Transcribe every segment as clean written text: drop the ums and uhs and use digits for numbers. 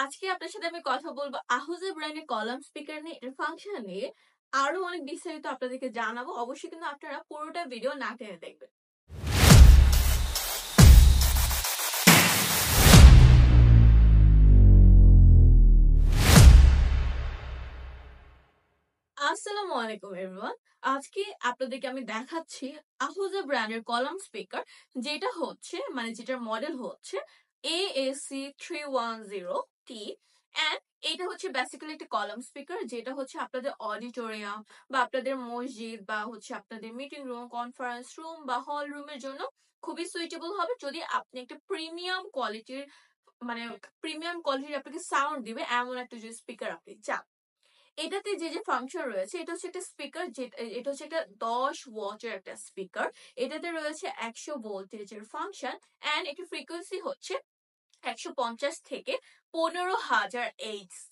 আজকে আপনার সাথে আমি কথা বলবো আহুজা ব্র্যান্ডের কলাম স্পিকার নিয়ে, এটার ফাংশন নিয়ে আরো অনেক বিস্তারিত আপনাদেরকে জানাবো। অবশ্যই কিন্তু আপনারা পুরোটা ভিডিও না টেনে দেখবেন। আসসালামু আলাইকুম এভরিওয়ান। আজকে আপনাদেরকে আমি দেখাচ্ছি আহুজা ব্র্যান্ডের কলাম স্পিকার, যেটা হচ্ছে যেটার মডেল হচ্ছে AAC310T। অ্যান্ড এটা হচ্ছে বেসিক্যালি একটা কলাম স্পিকার, যেটা হচ্ছে আপনাদের অডিটোরিয়াম বা আপনাদের মসজিদ বা হচ্ছে আপনাদের মিটিং রুম, কনফারেন্স রুম বা হল রুমের জন্য খুবই সুইটেবল হবে, যদি আপনি একটা মানে প্রিমিয়াম কোয়ালিটির আপনাকে সাউন্ড দিবে এমন একটা যে স্পিকার আপনি চান। এটাতে যে যে ফাংশন রয়েছে, এটা হচ্ছে একটা স্পিকার, এটা হচ্ছে একটা 10 ওয়াটের একটা স্পিকার। এটাতে রয়েছে 100 ভোল্টেজের ফাংশন অ্যান্ড এটার ফ্রিকোয়েন্সি হচ্ছে 150 থেকে 15,000 Hz।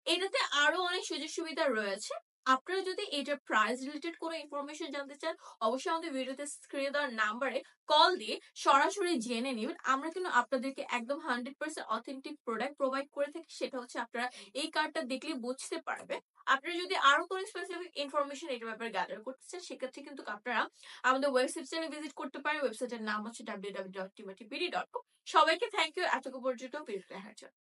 এটাতে আরো অনেক সুযোগ সুবিধা রয়েছে। আপনারা যদি এটার প্রাইস রিলেটেড কোনো ইনফরমেশন জানতে চান, অবশ্যই আমাদের ভিডিওতে স্ক্রিনে দেওয়ার নাম্বারে কল দিয়ে সরাসরি জেনে নেবেন। আমরা কিন্তু আপনাদেরকে একদম 100% অথেন্টিক প্রোডাক্ট প্রোভাইড করে থাকি, সেটা হচ্ছে আপনারা এই কার্ডটা দেখলে বুঝতে পারবে। আপনারা যদি আরো কোনো স্পেসিফিক ইনফরমেশন এটার ব্যাপারে গ্যাদার করতে চান, সেক্ষেত্রে কিন্তু আপনারা আমাদের ওয়েবসাইটে ভিজিট করতে পারেন। ওয়েবসাইটের নাম হচ্ছে www.timatipd.com। সবাইকে থ্যাংক ইউ এতক্ষণ পর্যন্ত ভিডিও দেখার জন্য।